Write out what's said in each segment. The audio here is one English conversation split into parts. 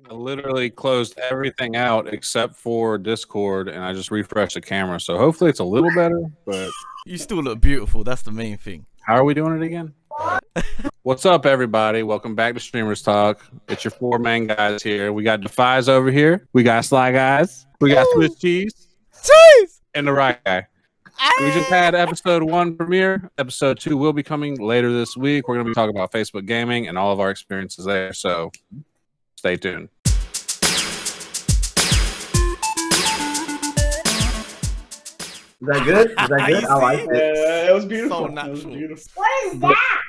I literally closed everything out except for Discord, and I just refreshed the camera. So hopefully it's a little better. But You still look beautiful. That's the main thing. how are we doing it again? What's up, everybody? Welcome back to Streamers Talk. It's your four main guys here. We got Defies over here. We got Sly Guys. We got Swiss Cheese. Cheese! And the right guy. We just had episode 1 premiere. Episode 2 will be coming later this week. We're going to be talking about Facebook gaming and all of our experiences there. So stay tuned. Is that good? Is that good? I like it. Yeah, it was beautiful. So It was natural. beautiful. What is that?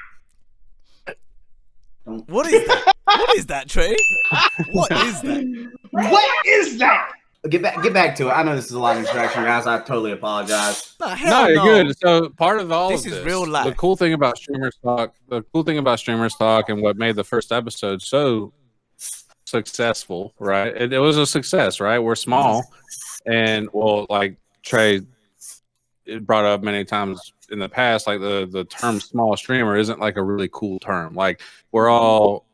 What is that? What is that, Trey? What is that? What is that? Get back to it. I know this is a lot of distraction, guys. I totally apologize. No, hell No, you're no. good. So part of all This of is this, real life. the cool thing about Streamers Talk, and what made the first episode so successful, right? It was a success, right? We're small, and well, like Trey it brought up many times in the past, like the term small streamer isn't like a really cool term. Like we're all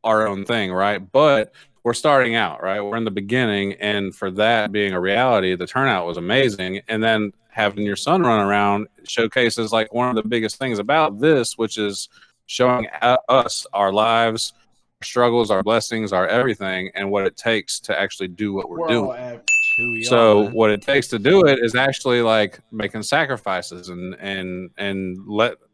our own thing, right? But we're starting out, right? We're in the beginning, and for that being a reality, the turnout was amazing. And then having your son run around showcases like one of the biggest things about this, which is showing us our lives, our struggles, our blessings, our everything, and what it takes to actually do what we're We're doing. all average. Who we So are, man. what it takes to do it is actually like making sacrifices and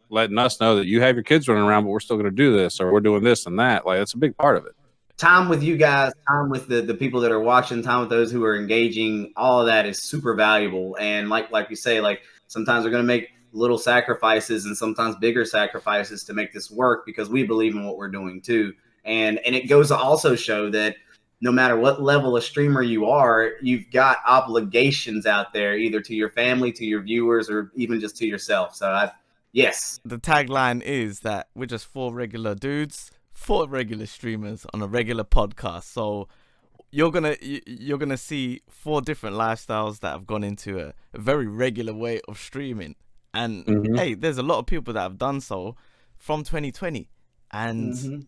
letting us know that you have your kids running around, but we're still going to do this, or we're doing this and that. Like that's a big part of it. Time with you guys, time with the people that are watching, time with those who are engaging, all of that is super valuable. And like you say, like sometimes we're going to make little sacrifices and sometimes bigger sacrifices to make this work because we believe in what we're doing too. And it goes to also show that no matter what level of streamer you are, you've got obligations out there, either to your family, to your viewers, or even just to yourself. So yes. The tagline is that we're just four regular dudes, four regular streamers on a regular podcast. So you're gonna see four different lifestyles that have gone into a very regular way of streaming. And hey, there's a lot of people that have done so from 2020. And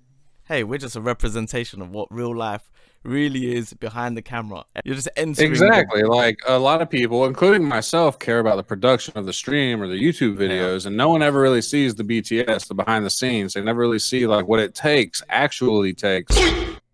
hey, we're just a representation of what real life really is behind the camera. You're just entering Exactly. Like a lot of people, including myself, care about the production of the stream or the YouTube videos, and no one ever really sees the BTS, the behind the scenes. They never really see like what it actually takes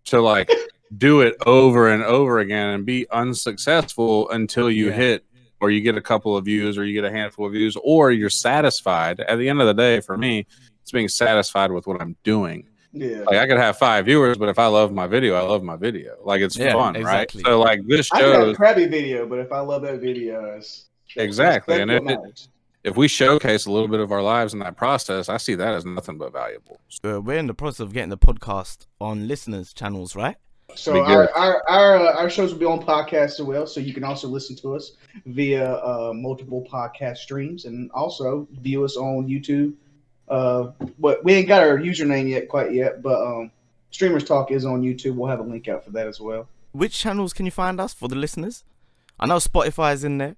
to like do it over and over again and be unsuccessful until you hit or you get a couple of views or you get a handful of views or you're satisfied. At the end of the day, for me, it's being satisfied with what I'm doing. Yeah. Like I could have 5 viewers, but if I love my video, I love my video. Like it's fun, exactly. right? So like this I could have a shows crappy video, but if I love that video, exactly. And that's what matters. if we showcase a little bit of our lives in that process, I see that as nothing but valuable. we're in the process of getting the podcast on listeners' channels, right? So Be good. our shows will be on podcasts as well, so you can also listen to us via multiple podcast streams and also view us on YouTube. But we ain't got our username quite yet, but Streamers Talk is on YouTube. We'll have a link out for that as well. Which channels can you find us for the listeners? I know Spotify is in there.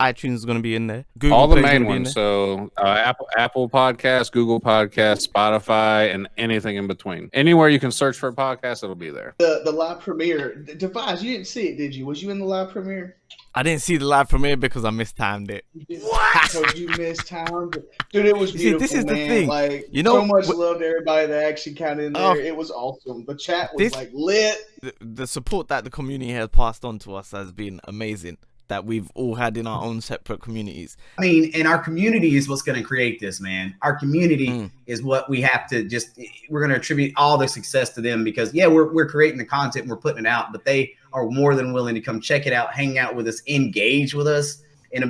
iTunes is going to be in there. Google All the Play is main gonna be in ones. there. So Apple Podcasts, Google Podcasts, Spotify, and anything in between. Anywhere you can search for a podcast, it'll be there. The live premiere, Device, you didn't see it, did you? Was you in the live premiere? I didn't see the live premiere because I mistimed it. What? So you missed time, dude. It was You see, beautiful. this is the man. thing. Like You know, so much love to everybody that actually counted in there. Oh. It was awesome. The chat was This- like lit. The support that the community has passed on to us has been amazing. That we've all had in our own separate communities. I mean, and our community is what's going to create this, man. Our community is what we have to we're going to attribute all the success to them because, yeah, we're creating the content and we're putting it out, but they are more than willing to come check it out, hang out with us, engage with us in a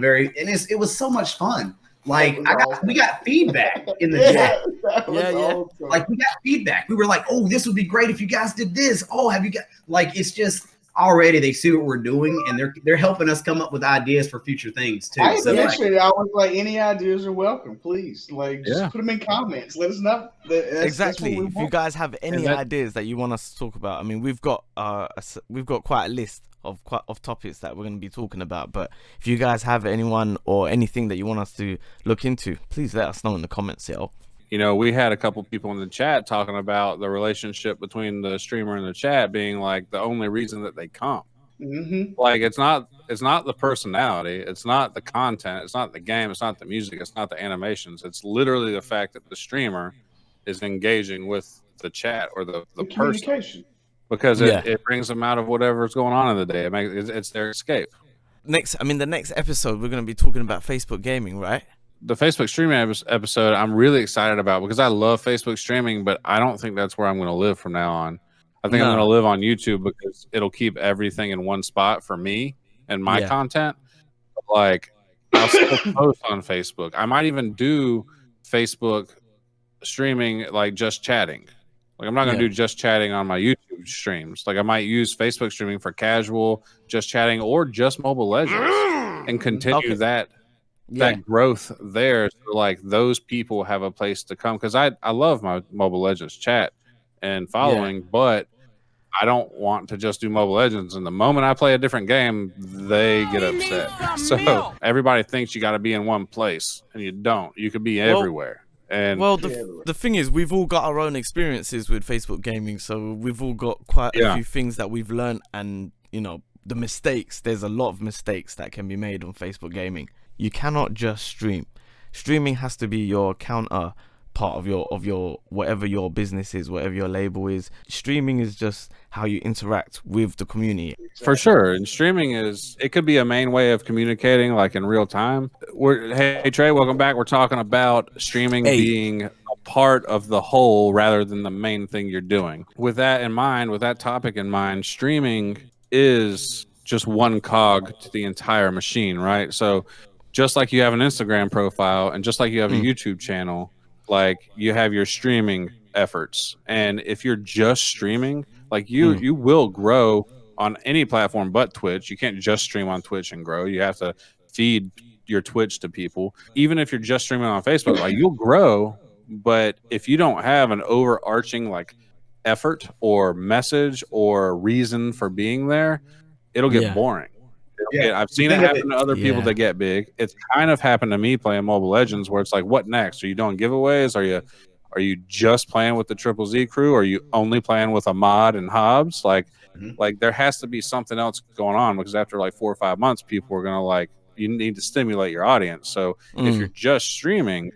it was so much fun. Like we got feedback in the chat. That was awesome. Like we got feedback. We were like, oh, this would be great if you guys did this. Oh, have you got like, it's just, already they see what we're doing and they're helping us come up with ideas for future things too. I So mentioned I was like, any ideas are welcome. Please, like, just put them in comments. Let us know. Exactly. That's If you guys have any ideas that you want us to talk about, I mean, we've got quite a list of topics that we're going to be talking about. But if you guys have anyone or anything that you want us to look into, please let us know in the comments, yo. we had a couple people in the chat talking about the relationship between the streamer and the chat being like the only reason that they come. Mm-hmm. Like it's not the personality, it's not the content, it's not the game, it's not the music, it's not the animations. It's literally the fact that the streamer is engaging with the chat or the person, communication, because it brings them out of whatever's going on in the day. It's their escape. The next episode we're going to be talking about Facebook gaming, right? The Facebook streaming episode I'm really excited about because I love Facebook streaming, but I don't think that's where I'm going to live from now on. I think I'm going to live on YouTube because it'll keep everything in one spot for me and my content. Like I'll still post on Facebook. I might even do Facebook streaming, like just chatting. Like I'm not going to do just chatting on my YouTube streams. Like I might use Facebook streaming for casual, just chatting, or just Mobile Legends, and continue that growth there. So like those people have a place to come, because I love my Mobile Legends chat and following, but I don't want to just do Mobile Legends. And the moment I play a different game, they get upset. So everybody thinks you got to be in one place, and you don't. You could be everywhere. And the thing is, we've all got our own experiences with Facebook gaming, so we've all got quite a few things that we've learned, and the mistakes. There's a lot of mistakes that can be made on Facebook gaming. You cannot just stream. Streaming has to be your counter part of your whatever your business is, whatever your label is. Streaming is just how you interact with the community. For sure. And streaming it could be a main way of communicating, like in real time. Hey Trey, welcome back. We're talking about streaming being a part of the whole rather than the main thing you're doing. With that in mind, with that topic in mind, streaming is just one cog to the entire machine, right? So just like you have an Instagram profile and just like you have a YouTube channel, like you have your streaming efforts. And if you're just streaming, like you will grow on any platform but Twitch. You can't just stream on Twitch and grow. You have to feed your Twitch to people. Even if you're just streaming on Facebook, like you'll grow, but if you don't have an overarching like effort or message or reason for being there, it'll get boring. I've seen it happen to other people that get big. It's kind of happened to me playing Mobile Legends, where it's like, what next? Are you doing giveaways? Are you just playing with the Triple Z crew? Or are you only playing with a mod and Hobbs? Like there has to be something else going on, because after like 4 or 5 months, people are gonna you need to stimulate your audience. So if you're just streaming,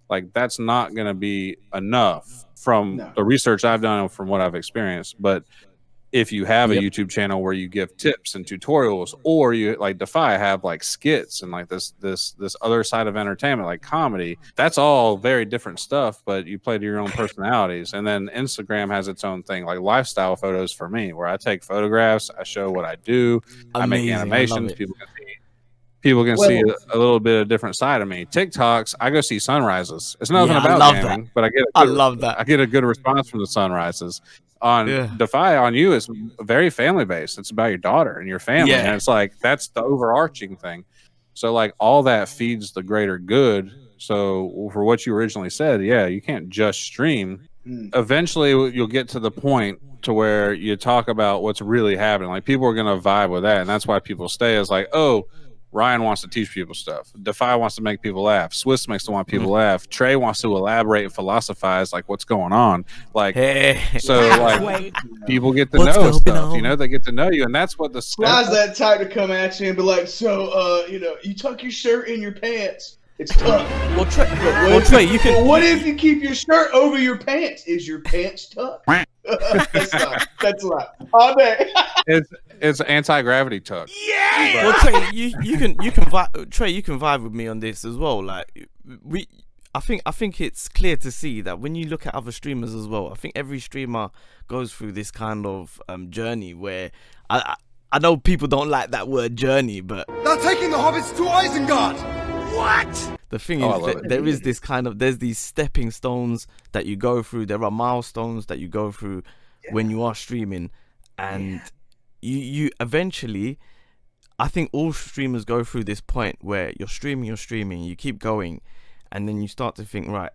like that's not gonna be enough from the research I've done and from what I've experienced. But if you have a YouTube channel where you give tips and tutorials, or you like Defy have like skits and like this other side of entertainment, like comedy, that's all very different stuff, but you play to your own personalities. And then Instagram has its own thing, like lifestyle photos for me, where I take photographs, I show what I do, I make animations, people can see a little bit of different side of me. TikToks, I go see sunrises. It's nothing about gaming, but I love that. I get a good response from the sunrises. On Defy, on you, is very family based. It's about your daughter and your family, and it's like that's the overarching thing. So like all that feeds the greater good. So for what you originally said, you can't just stream. Eventually, you'll get to the point to where you talk about what's really happening. Like people are gonna vibe with that, and that's why people stay. Is like, oh, Ryan wants to teach people stuff. Defy wants to make people laugh. Swiss makes to want people laugh. Trey wants to elaborate and philosophize like what's going on. Like like people get to know stuff. They get to know you, and that's what the Sly's that type to come at you and be like, so you tuck your shirt in your pants. It's tucked. Trey, you can. But what if you keep your shirt over your pants? Is your pants tucked? That's not. All day. It's anti-gravity tuck. Yeah. Well, Trey, you can vibe with me on this as well. Like I think it's clear to see that when you look at other streamers as well. I think every streamer goes through this kind of journey where I know people don't like that word journey, but they're taking the hobbits to Isengard. What? The thing is, there is this there's these stepping stones that you go through. There are milestones that you go through when you are streaming, and you eventually, I think all streamers go through this point where you're streaming, you keep going, and then you start to think, right,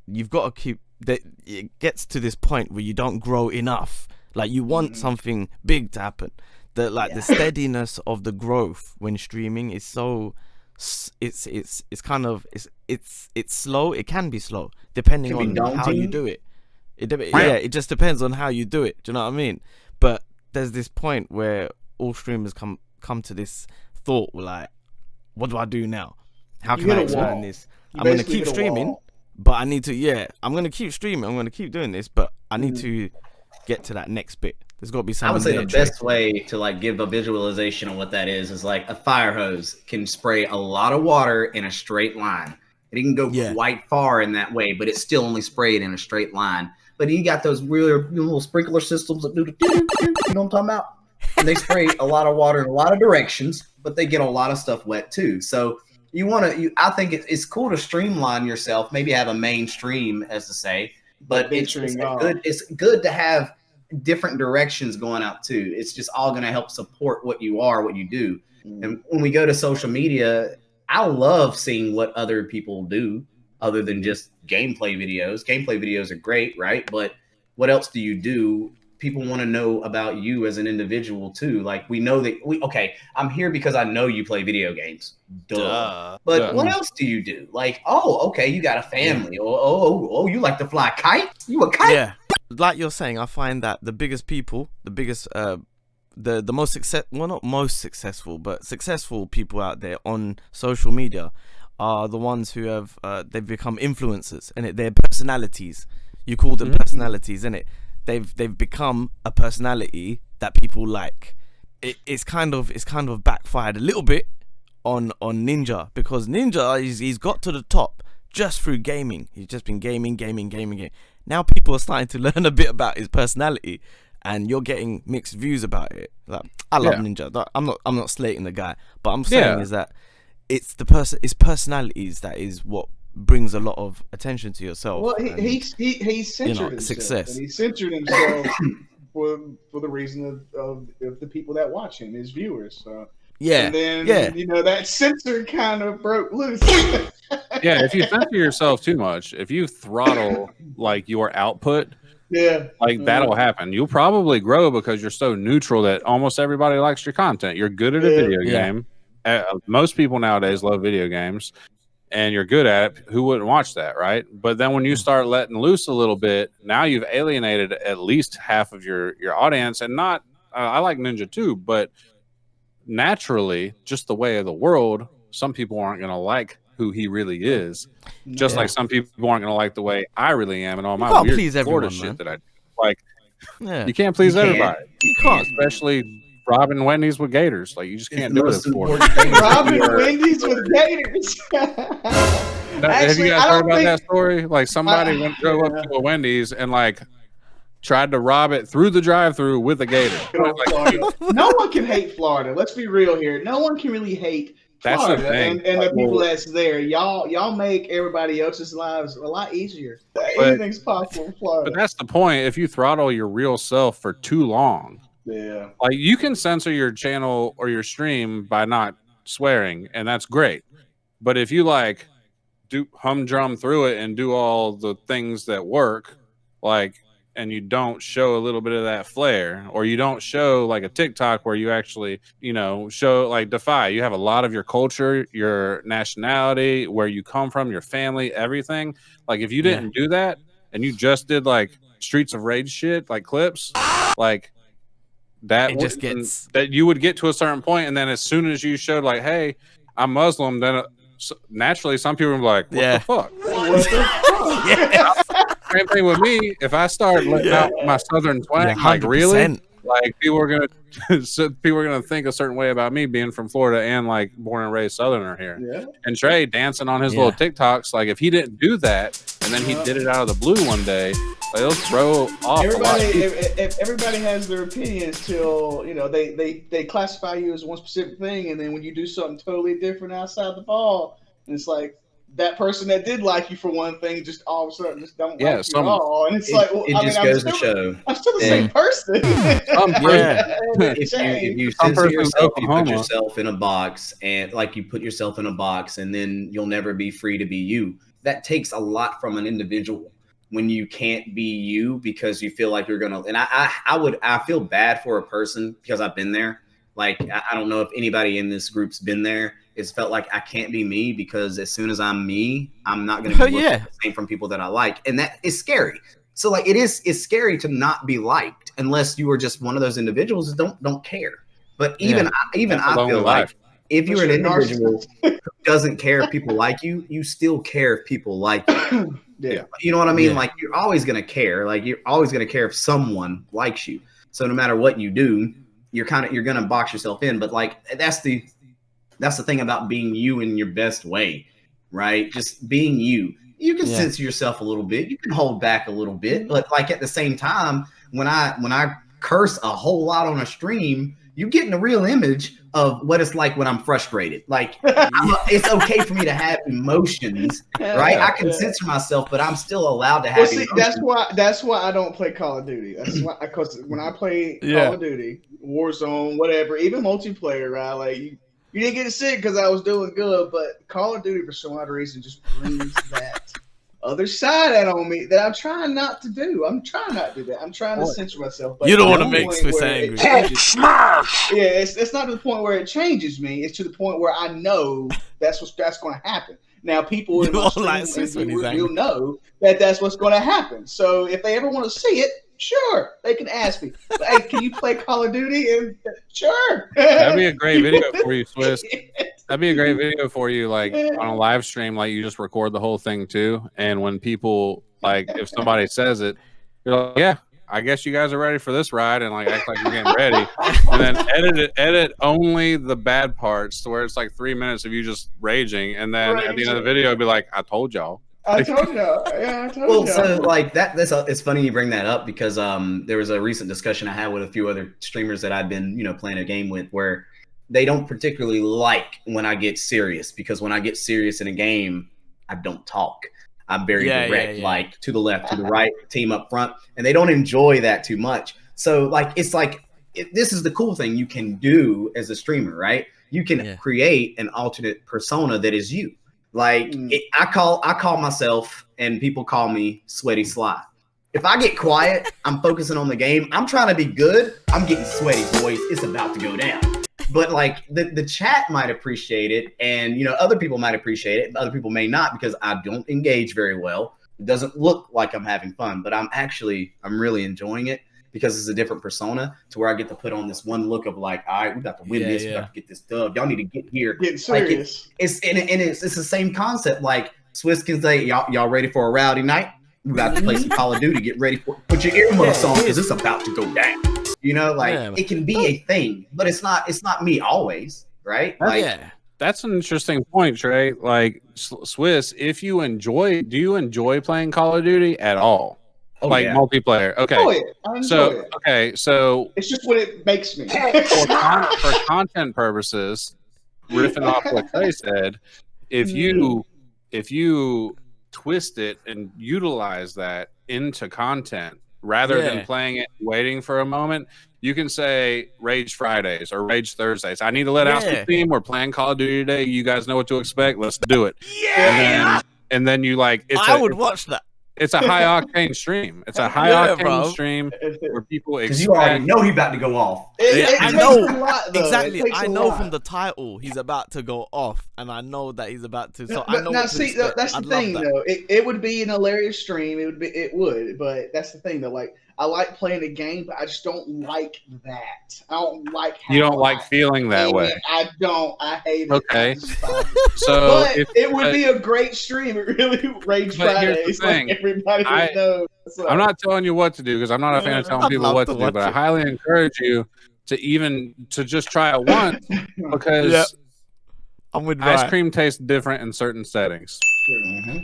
you've got to keep that. It gets to this point where you don't grow enough. Like you want something big to happen. The steadiness of the growth when streaming is so. It's it's slow. It can be slow depending Can be on how you daunting. do it. It just depends on how you do it. Do you know what I mean? But there's this point where all streamers come to this thought, like, what do I do now? How can I expand this? I'm gonna keep streaming, but I need to. I'm gonna keep streaming. I'm gonna keep doing this, but I need to get to that next bit. There's got to be something. I would say there, the best way to like give a visualization of what that is like a fire hose can spray a lot of water in a straight line. It can go quite far in that way, but it's still only sprayed in a straight line. But you got those weird little sprinkler systems that do the, you know what I'm talking about? And they spray a lot of water in a lot of directions, but they get a lot of stuff wet too. So I think it's cool to streamline yourself, maybe have a main stream, as to say, but it's good to have different directions going out too. It's just all going to help support what you are, what you do. And when we go to social media, I love seeing what other people do other than just gameplay videos. Gameplay videos are great, right? But what else do you do? People want to know about you as an individual too. Like we know that I'm here because I know you play video games. Duh. But what else do you do? Like, okay, you got a family. Oh, you like to fly a kite? You a kite? Yeah. Like you're saying, I find that the most not most successful, but successful people out there on social media are the ones who have they've become influencers, and they're personalities. You call them personalities, innit? They've become a personality that people like. It's kind of backfired a little bit on Ninja, because Ninja he's got to the top just through gaming. He's just been gaming. Now people are starting to learn a bit about his personality, and you're getting mixed views about it. Like, I love Ninja. I'm not slating the guy, but I'm saying is that it's his personalities that is what brings a lot of attention to yourself. Well, he's centered himself. Success. And he centered himself for the reason of the people that watch him, his viewers. So. And then that censor kind of broke loose. If you censor yourself too much, if you throttle like your output, that'll happen. You'll probably grow because you're so neutral that almost everybody likes your content. You're good at a video game. Most people nowadays love video games, and you're good at it. Who wouldn't watch that, right? But then when you start letting loose a little bit, now you've alienated at least half of your audience. And not, I like Ninja too, but naturally, just the way of the world, some people aren't going to like who he really is. Just like some people aren't going to like the way I really am and all my weird Florida shit that I do. Like, you can't please everybody. You can't, especially robbing Wendy's with gators. Like, you just can't do it. Robbing Wendy's with gators. Have you guys heard about that story? Like, somebody drove up to a Wendy's and like tried to rob it through the drive-through with a gator. No one can hate Florida. Let's be real here. No one can really hate Florida. That's the thing. And the people that's there. Y'all make everybody else's lives a lot easier. Anything's possible in Florida. But that's the point. If you throttle your real self for too long, like, you can censor your channel or your stream by not swearing, and that's great. But if you like do humdrum through it and do all the things that work, like, and you don't show a little bit of that flair, or you don't show like a TikTok where you actually, show like Defy, you have a lot of your culture, your nationality, where you come from, your family, everything. Like, if you didn't do that and you just did like Streets of Rage shit, like clips, like that, it just gets that you would get to a certain point, and then as soon as you showed like, hey, I'm Muslim, then naturally some people are like, what the fuck? What the fuck? Same thing with me. If I start letting out my southern twang, like, really, like, people are gonna think a certain way about me being from Florida and like born and raised Southerner here. And Trey dancing on his little TikToks, like, if he didn't do that and then he did it out of the blue one day, like, it'll throw off if everybody has their opinions till they classify you as one specific thing, and then when you do something totally different outside the ball, it's like that person that did like you for one thing just all of a sudden just don't like you at all. And it's goes to show. I'm still the same person. If you censor yourself, you put yourself in a box, and like, you put yourself in a box, and then you'll never be free to be you. That takes a lot from an individual when you can't be you because you feel like you're gonna. And I feel bad for a person because I've been there. Like, I don't know if anybody in this group's been there. It's felt like I can't be me because as soon as I'm me, I'm not going to be looked at the same from people that I like. And that is scary. So like it's scary to not be liked unless you are just one of those individuals that don't care. But even I feel like if you're an individual who doesn't care if people like you, you still care if people like you. Yeah. You know what I mean? Yeah. Like you're always going to care. Like you're always going to care if someone likes you. So no matter what you do, you're going to box yourself in. But like that's the thing about being you in your best way, right? Just being you. You can censor yourself a little bit. You can hold back a little bit, but like at the same time, when I curse a whole lot on a stream, you get a real image of what it's like when I'm frustrated. Like it's okay for me to have emotions, right? I can censor myself, but I'm still allowed to have emotions. That's why I don't play Call of Duty. That's why, because when I play Call of Duty, Warzone, whatever, even multiplayer, right? Like you didn't get sick because I was doing good, but Call of Duty for some odd reason just brings that other side out on me that I'm trying not to do. I'm trying not to do that. I'm trying to censor myself. But you don't want to make Swiss angry. Smash! Yeah, it's not to the point where it changes me. It's to the point where I know that's going to happen. Now, people in my stream will know that that's what's going to happen. So if they ever want to see it, sure, they can ask me. But, hey, can you play Call of Duty? And sure. That'd be a great video for you, Swiss. That'd be a great video for you, like on a live stream, like you just record the whole thing too. And when people like, if somebody says it, you're like, yeah, I guess you guys are ready for this ride, and like act like you're getting ready, and then edit only the bad parts to where it's like 3 minutes of you just raging, and then at the end of the video, it'd be like, I told y'all. I told y'all. Yeah, I told y'all. So like it's funny you bring that up because there was a recent discussion I had with a few other streamers that I've been playing a game with where they don't particularly like when I get serious, because when I get serious in a game, I don't talk. I'm very direct, like to the left, to the right, team up front, and they don't enjoy that too much. So like it's like this is the cool thing you can do as a streamer, right? You can create an alternate persona that is you. Like I call myself, and people call me Sweaty Sly. If I get quiet, I'm focusing on the game. I'm trying to be good. I'm getting sweaty, boys. It's about to go down. But like the chat might appreciate it, and other people might appreciate it, other people may not, because I don't engage very well. It doesn't look like I'm having fun, but I'm really enjoying it because it's a different persona to where I get to put on this one look of like, all right, we got to win this, we got to get this dub. Y'all need to get here. Get serious. Like it's the same concept. Like Swiss can say, y'all ready for a rowdy night? We got to play some Call of Duty. Get ready put your earmuffs on because it's about to go down. It can be a thing, but it's not me always, right? That's an interesting point, Trey. Like Swiss, do you enjoy playing Call of Duty at all? Multiplayer. Okay. Oh, yeah. I enjoy it. So it's just what it makes me. For content purposes, riffing off what Trey said, if you twist it and utilize that into content rather than playing it, waiting for a moment, you can say Rage Fridays or Rage Thursdays. I need to let out some steam. We're playing Call of Duty today. You guys know what to expect. Let's do it. Yeah. And then you like. I would watch that. It's a high octane stream. It's a high octane stream where people expect. Because you already know he's about to go off. I know exactly. I know from the title he's about to go off, and I know that he's about to. So I know. Now, see, that's the thing, though. It would be an hilarious stream. It would, but that's the thing, though. Like, I like playing the game, but I just don't like that. I don't like. You don't like feeling that way. I don't. I hate it. Okay. So, but it would be a great stream. It really Rage Fridays. Like everybody would know. So. I'm not telling you what to do because I'm not a fan of telling people what to do, but I highly encourage you to just try it once because ice cream tastes different in certain settings.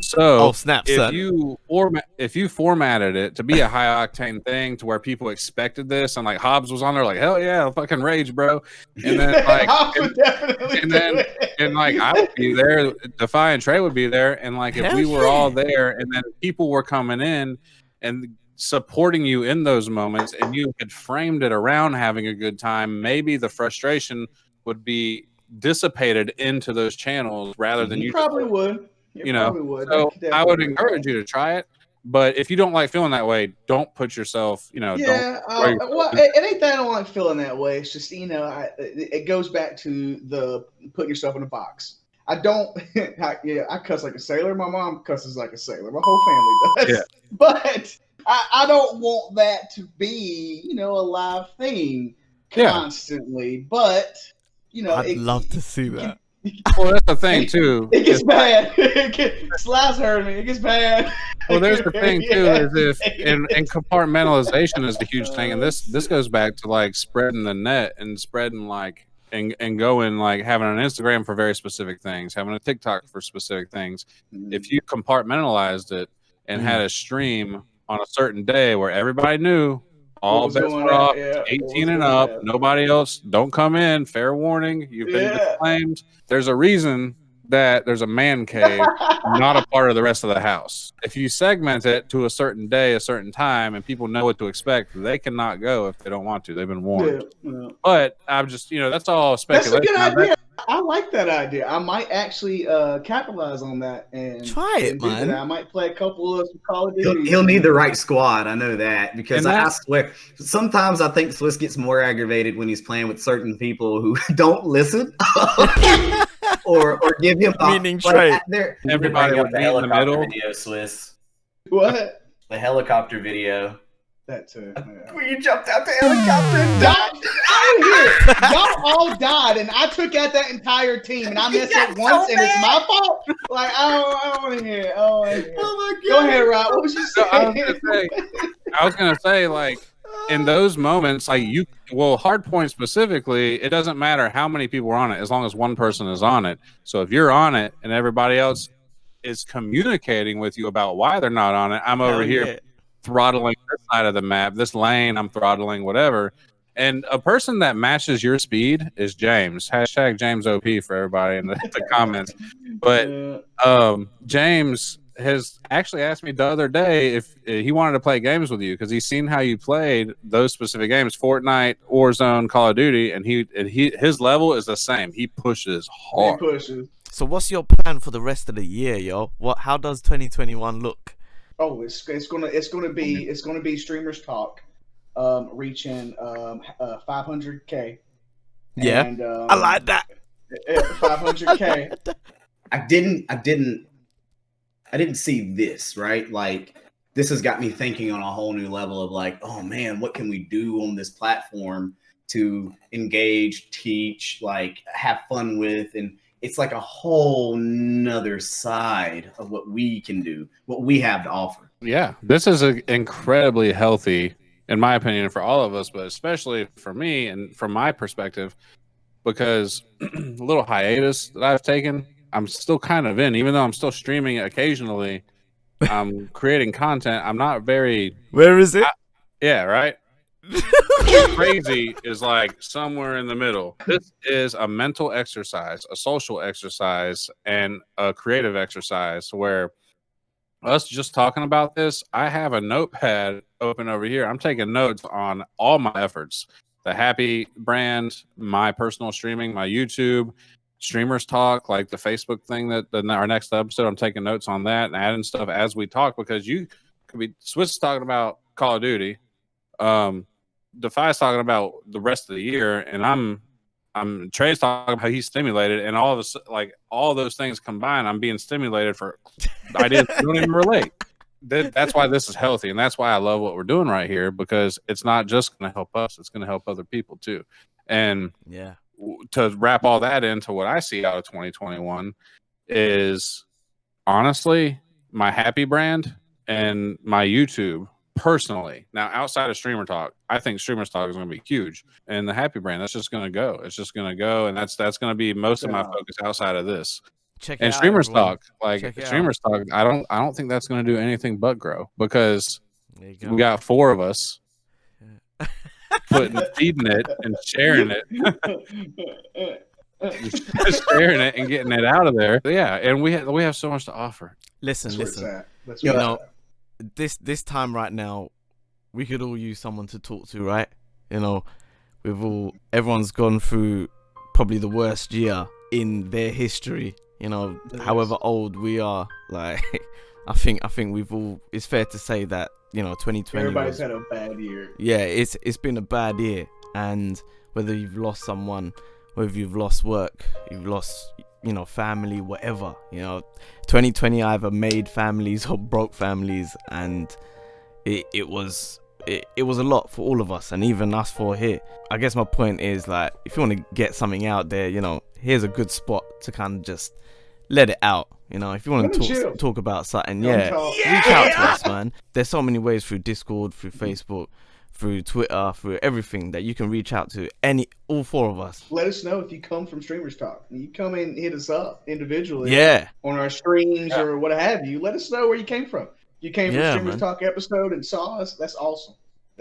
So if you formatted it to be a high octane thing to where people expected this, and like Hobbs was on there like, hell yeah, fucking Rage, bro, and then like I would be there, Defy and Trey would be there, and like if we were all there and then people were coming in and supporting you in those moments and you had framed it around having a good time, maybe the frustration would be dissipated into those channels rather than you probably would. So I would encourage you to try it. But if you don't like feeling that way, don't put yourself, don't. Well, it ain't that I don't like feeling that way. It's just it goes back to the putting yourself in a box. I don't. I cuss like a sailor. My mom cusses like a sailor. My whole family does. Yeah. But I don't want that to be a live thing constantly. Yeah. But I'd love to see that. Well, that's the thing too. It gets bad. Slice hurt me. It gets bad. Well, there's the thing too, is and compartmentalization is a huge thing, and this goes back to like spreading the net and spreading like and going like having an Instagram for very specific things, having a TikTok for specific things. If you compartmentalized it and had a stream on a certain day where everybody knew all bets were off, 18 and up, nobody else, don't come in, fair warning, you've been disclaimed. There's a reason that there's a man cave not a part of the rest of the house. If you segment it to a certain day, a certain time, and people know what to expect, they cannot go if they don't want to. They've been warned. But I'm just, that's all speculation. That's a good idea. I like that idea. I might actually capitalize on that and try it, man. I might play a couple of Call of Duty. He'll need the right squad. I know that because I swear sometimes I think Swiss gets more aggravated when he's playing with certain people who don't listen or give him meaning trait. Everybody with the helicopter video, Swiss. What? The helicopter video. That too. Yeah. When you jumped out the helicopter and died. Y'all all died, and I took out that entire team, and I messed up once, and it's my fault. Like I don't want to hear it. Oh my God. Go ahead, Rob. What was you saying? I was gonna say, like, in those moments, like Hardpoint specifically, it doesn't matter how many people are on it, as long as one person is on it. So if you're on it and everybody else is communicating with you about why they're not on it, I'm over here throttling this side of the map, this lane, I'm throttling whatever. And a person that matches your speed is James. Hashtag James OP for everybody in the comments. But James has actually asked me the other day if he wanted to play games with you because he's seen how you played those specific games, Fortnite, Warzone, Call of Duty, and his level is the same. He pushes hard. He pushes. So what's your plan for the rest of the year, yo? How does 2021 look? Oh, it's gonna be Streamers Talk, reaching 500K. Yeah, and, I like that. 500K. I didn't see this, right? Like this has got me thinking on a whole new level of like, oh man, what can we do on this platform to engage, teach, like have fun with, and it's like a whole nother side of what we can do, what we have to offer. Yeah, this is incredibly healthy, in my opinion, for all of us, but especially for me and from my perspective, because the little hiatus that I've taken, I'm still kind of in, even though I'm still streaming occasionally. I'm creating content. I'm not very. Where is it? Yeah, right. Crazy is like somewhere in the middle. This is a mental exercise, a social exercise, and a creative exercise where us just talking about this, I have a notepad open over here. I'm taking notes on all my efforts, the Happy brand, my personal streaming, my YouTube, Streamers Talk, like the Facebook thing that our next episode, I'm taking notes on that and adding stuff as we talk, because you could be Swiss talking about Call of Duty, Defy's talking about the rest of the year, and I'm Trey's talking about how he's stimulated, and all of this, like all those things combined, I'm being stimulated for ideas that don't even relate. That's why this is healthy, and that's why I love what we're doing right here, because it's not just going to help us; it's going to help other people too. And yeah, to wrap all that into what I see out of 2021 is honestly my Happy brand and my YouTube. Personally, now outside of Streamer Talk, I think Streamers Talk is going to be huge, and the Happy brand, that's just going to go. It's just going to go, and that's going to be most of my focus outside of this. Check and out, Streamers everyone. Talk, like Streamers Talk, I don't think that's going to do anything but grow, because we got 4 of us feeding it and sharing it, sharing it and getting it out of there. Yeah, and we have so much to offer. Listen. You know, this time right now, we could all use someone to talk to, right? You know, everyone's gone through probably the worst year in their history. You know, however old we are, like I think we've all. It's fair to say that 2020. Everybody's had a bad year. Yeah, it's been a bad year, and whether you've lost someone, whether you've lost work, you've lost family, whatever. 2020 either made families or broke families, and it was a lot for all of us, and even us four here. I guess my point is, like, if you want to get something out there, here's a good spot to kind of just let it out. If you want to talk about something, reach out to us, man. There's so many ways through Discord, through Facebook, through Twitter, through everything that you can reach out to all four of us. Let us know if you come from Streamers Talk. You come and hit us up individually. Yeah. On our streams or what have you. Let us know where you came from. You came from Streamers Talk episode and saw us. That's awesome.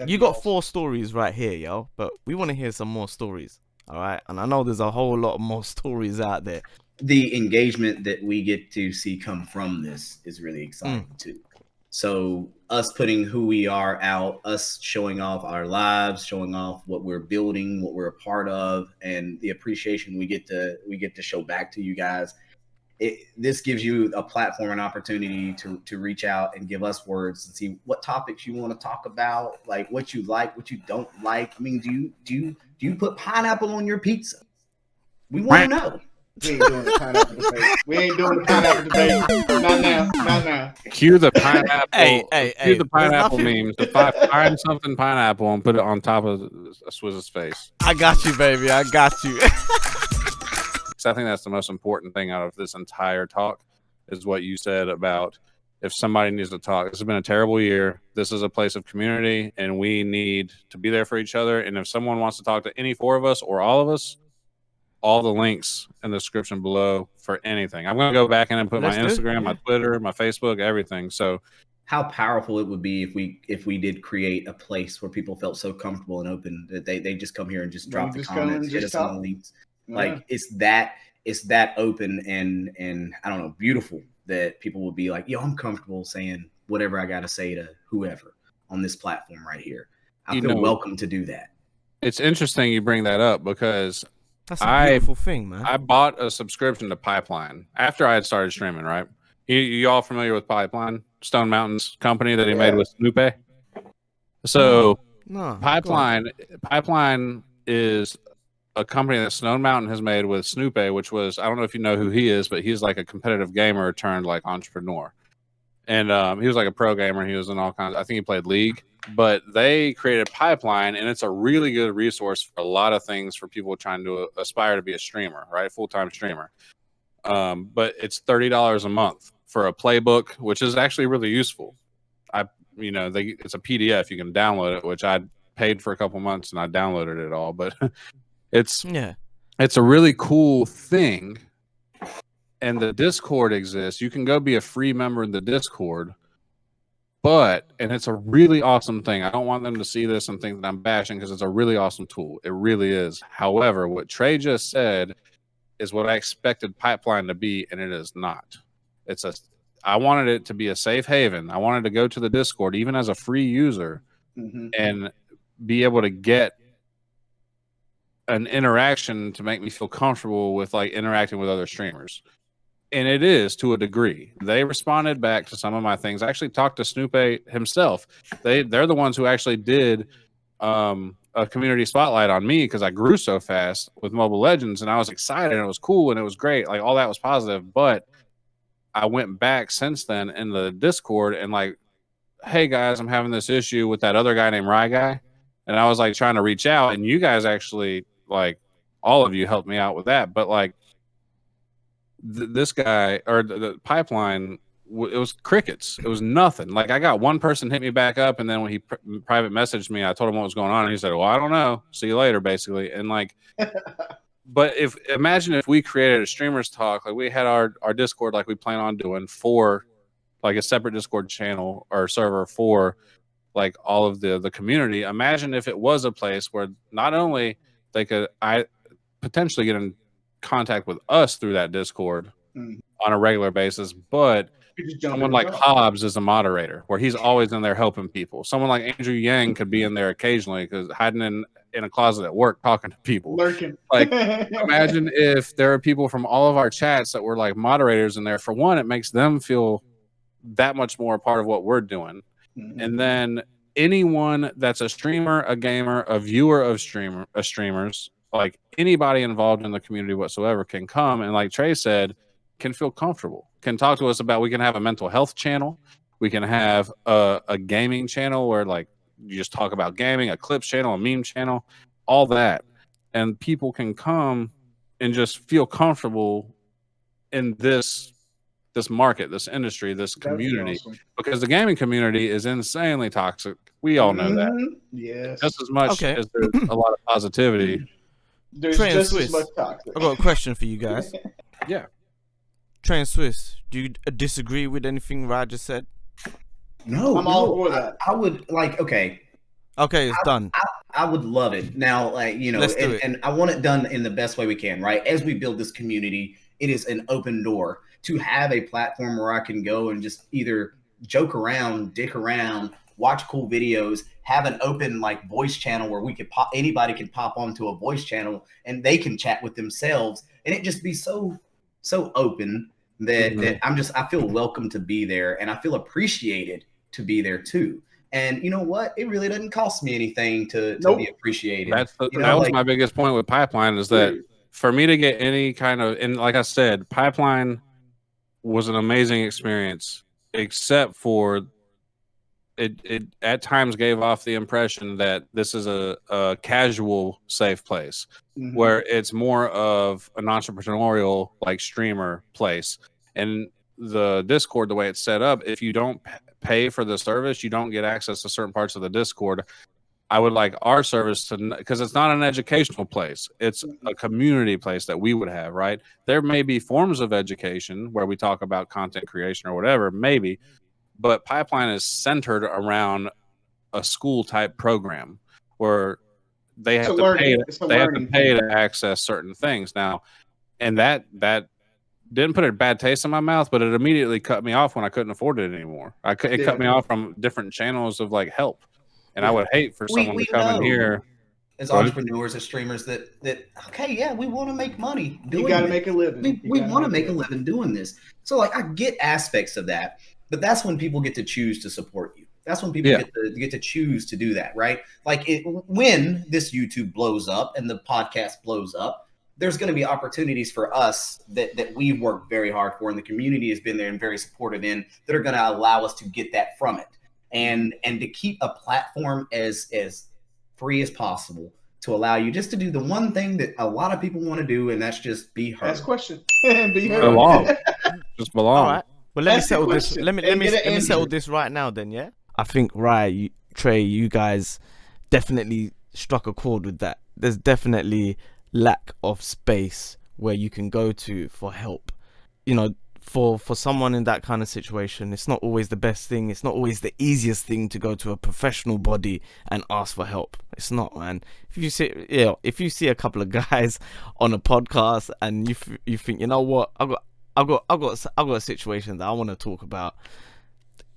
You got 4 stories right here, yo. But we want to hear some more stories. All right. And I know there's a whole lot more stories out there. The engagement that we get to see come from this is really exciting too. So us putting who we are out, us showing off our lives, showing off what we're building, what we're a part of, and the appreciation we get to show back to you guys. This gives you a platform and opportunity to reach out and give us words and see what topics you want to talk about, like what you like, what you don't like. I mean, do you put pineapple on your pizza? We want to know. We ain't doing the pineapple debate. We ain't doing the pineapple debate. Not now. Not now. Cue the pineapple. Cue the pineapple memes. Find something pineapple and put it on top of Swizz's face. I got you, baby. I got you. I think that's the most important thing out of this entire talk is what you said about if somebody needs to talk. This has been a terrible year. This is a place of community, and we need to be there for each other. And if someone wants to talk to any 4 of us or all of us, all the links in the description below for anything. I'm going to go back in and put my Instagram, my Twitter, my Facebook, everything. So how powerful it would be if we did create a place where people felt so comfortable and open that they just come here and just drop the comments, hit us on the links. Yeah. Like it's that open and I don't know, beautiful that people will be like, yo, I'm comfortable saying whatever I got to say to whoever on this platform right here. I feel welcome to do that. It's interesting you bring that up because that's a beautiful thing, man. I bought a subscription to Pipeline after I had started streaming, right? You all familiar with Pipeline? Stone Mountain's company that he made with Snoopy? So Pipeline is a company that Stone Mountain has made with Snoopy, which was, I don't know if you know who he is, but he's like a competitive gamer turned like entrepreneur. And he was like a pro gamer. He was in all kinds. I think he played League. But they created Pipeline, and it's a really good resource for a lot of things for people trying to aspire to be a streamer, right? Full-time streamer. But it's $30 a month for a playbook, which is actually really useful. It's a PDF. You can download it, which I paid for a couple months, and I downloaded it all. But it's a really cool thing. And the Discord exists. You can go be a free member in the Discord. And it's a really awesome thing. I don't want them to see this and think that I'm bashing because it's a really awesome tool. It really is. However, what Trey just said is what I expected Pipeline to be, and it is not. I wanted it to be a safe haven. I wanted to go to the Discord, even as a free user, and be able to get an interaction to make me feel comfortable with like interacting with other streamers. And it is to a degree. They responded back to some of my things. I actually talked to Snoopy himself. They're the ones who actually did a community spotlight on me because I grew so fast with Mobile Legends, and I was excited, and it was cool, and it was great. Like all that was positive. But I went back since then in the Discord and like, hey guys, I'm having this issue with that other guy named Rye Guy, and I was like trying to reach out, and you guys actually like all of you helped me out with that, but like. This guy or the Pipeline, it was crickets. It was nothing. Like I got one person hit me back up, and then when he private messaged me, I told him what was going on, and he said, "Well, I don't know. See you later," basically. And like, but imagine if we created a streamers talk, like we had our Discord, like we plan on doing for like a separate Discord channel or server for like all of the community. Imagine if it was a place where not only they could potentially get in contact with us through that Discord on a regular basis, but someone like Hobbs is a moderator where he's always in there helping people. Someone like Andrew Yang could be in there occasionally because hiding in a closet at work talking to people. Lurking. Like imagine if there are people from all of our chats that were like moderators in there. For one, it makes them feel that much more a part of what we're doing. And then anyone that's a streamer, a gamer, a viewer of streamers, like anybody involved in the community whatsoever can come and, like Trey said, can feel comfortable, can talk to us about, we can have a mental health channel, we can have a gaming channel where like you just talk about gaming, a clips channel, a meme channel, all that. And people can come and just feel comfortable in this market, this industry, this community, awesome. because the gaming community is insanely toxic. We all know that. Yes. Just as much as there's a lot of positivity. There's Trey and just Swiss, as much toxic. I got a question for you guys. Yeah. Trey and Swiss, do you disagree with anything Raj just said? No, I'm all for that. I would like. Okay, it's done. I would love it. Now, like, you know, Let's do it. and I want it done in the best way we can, right? As we build this community, it is an open door to have a platform where I can go and just either joke around, dick around, watch cool videos, have an open like voice channel where we could anybody can pop onto a voice channel and they can chat with themselves, and it just be so open that, that I feel welcome to be there, and I feel appreciated to be there too. And you know what? It really doesn't cost me anything to be appreciated. That was like, my biggest point with Pipeline, is that for me to get any kind of, and like I said, Pipeline was an amazing experience, except for it at times gave off the impression that this is a casual safe place, where it's more of an entrepreneurial like streamer place. And the Discord, the way it's set up, if you don't pay for the service, you don't get access to certain parts of the Discord. I would like our service to, because it's not an educational place, it's a community place that we would have, right? There may be forms of education where we talk about content creation or whatever, maybe, but Pipeline is centered around a school type program where they have to pay to access certain things now. And that didn't put a bad taste in my mouth, but it immediately cut me off when I couldn't afford it anymore. It cut me off from different channels of like help. And I would hate for someone to come in here as entrepreneurs, as streamers, that okay, yeah, we want to make money. You got to make a living. We want to make a living doing this. So like, I get aspects of that, but that's when people get to choose to support you. That's when people get to choose to do that, right? Like when this YouTube blows up and the podcast blows up, there's going to be opportunities for us that we've worked very hard for, and the community has been there and very supportive in, that are going to allow us to get that from it. And to keep a platform as free as possible, to allow you just to do the one thing that a lot of people want to do, and that's just be heard. Ask question. Be heard. Belong. Just belong. All right. Well, let me settle this. Let me settle this right now then, yeah? I think, Trey, you guys definitely struck a chord with that. There's definitely lack of space where you can go to for help. You know, for someone in that kind of situation, it's not always the best thing. It's not always the easiest thing to go to a professional body and ask for help. It's not, man. If you see a couple of guys on a podcast and you think, you know what, I've got a situation that I want to talk about.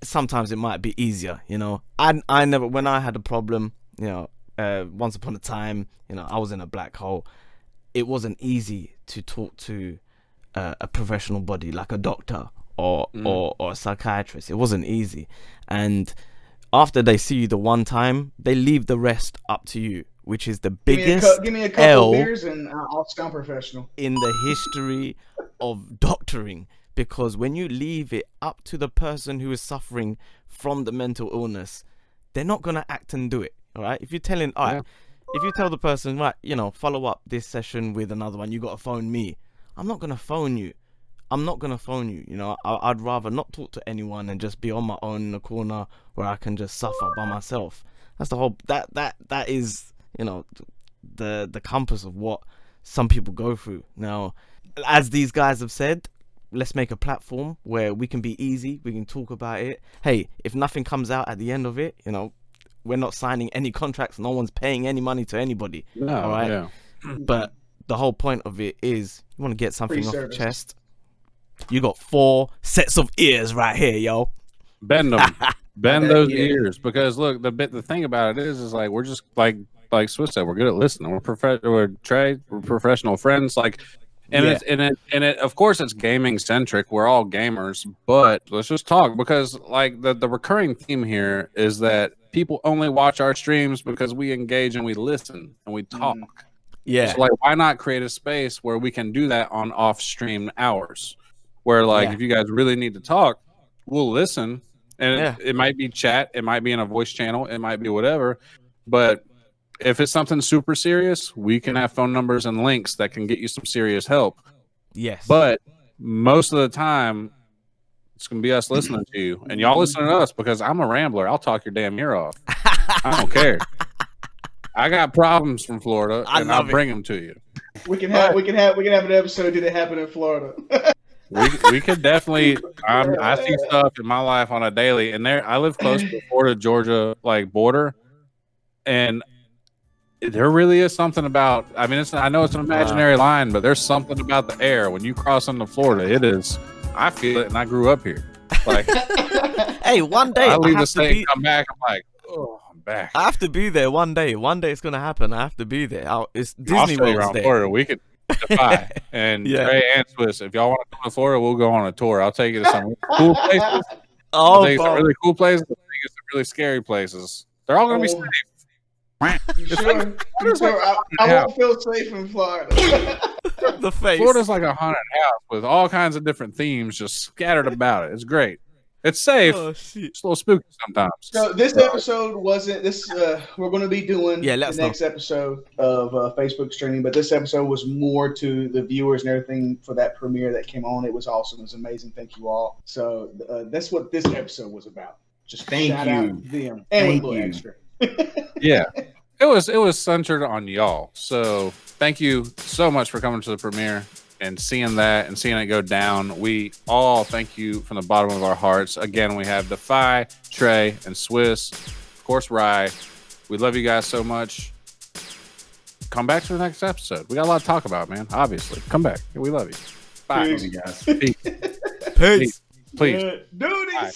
Sometimes it might be easier, you know. I never, when I had a problem, you know, once upon a time, you know, I was in a black hole. It wasn't easy to talk to a professional body like a doctor or a psychiatrist. It wasn't easy. And after they see you the one time, they leave the rest up to you, which is the biggest give me a couple of beers and I'll sound professional in the history of doctoring. Because when you leave it up to the person who is suffering from the mental illness, they're not going to act and do it. All right. If you're telling, if you tell the person, right, you know, follow up this session with another one, you got to phone me. I'm not going to phone you. You know, I'd rather not talk to anyone and just be on my own in the corner where I can just suffer by myself. That's the whole, that is, you know, the compass of what some people go through. Now, as these guys have said, let's make a platform where we can be easy. We can talk about it. Hey, if nothing comes out at the end of it, you know, we're not signing any contracts. No one's paying any money to anybody. No, all right. Yeah. But the whole point of it is you want to get something off your chest. You got 4 sets of ears right here, yo. Bend them. Bend those ears. Because look, the thing about it is like, we're just like Swiss said, we're good at listening. We're professional friends. Like, And Yeah. it of course it's gaming centric. We're all gamers, but let's just talk because like the recurring theme here is that people only watch our streams because we engage and we listen and we talk. Yeah. So like why not create a space where we can do that on off stream hours? Where like Yeah. if you guys really need to talk, we'll listen. And Yeah. it might be chat, it might be in a voice channel, it might be whatever. But if it's something super serious, we can have phone numbers and links that can get you some serious help. Yes. But most of the time, it's going to be us listening to you. And y'all listen to us because I'm a rambler. I'll talk your damn ear off. I don't care. I got problems from Florida, and I'll bring them to you. We can have an episode. Did it happen in Florida? We could definitely. I see stuff in my life on a daily, and I live close to the Florida Georgia like border, and there really is something about. I mean, I know it's an imaginary line, but there's something about the air when you cross into Florida. It is. I feel it, and I grew up here. Like, hey, one day I leave the have to state, be. come back. I'm like, oh, I'm back. I have to be there one day. One day it's gonna happen. I have to be there. It's I'll Disney show you World's around Day. Florida. We could defy. And Yeah. Trey and Swiss, if y'all want to come to Florida, we'll go on a tour. I'll take you to some cool places. I'll Oh, take you to some bro. really cool places. I'll take you to some really scary places. They're all going to be Oh. safe. You sure? You sure? I won't feel safe in Florida. The face. Florida's like a haunted house with all kinds of different themes just scattered about it. It's great. It's safe. Oh shit. It's a little spooky sometimes. So this episode wasn't this. We're going to be doing Yeah, the let us know. next episode of Facebook streaming, but this episode was more to the viewers and everything for that premiere that came on. It was awesome. It was amazing. Thank you all. So that's what this episode was about. Just Thank shout you. out them and Thank with a little you. extra. Yeah. It was centered on y'all. So thank you so much for coming to the premiere and seeing that and seeing it go down. We all thank you from the bottom of our hearts. Again, we have Defy, Trey, and Swiss. Of course, Rye. We love you guys so much. Come back to the next episode. We got a lot to talk about, man. Obviously. Come back. We love you. Bye. Peace. You guys. Peace. Peace. Please. Do this. Bye.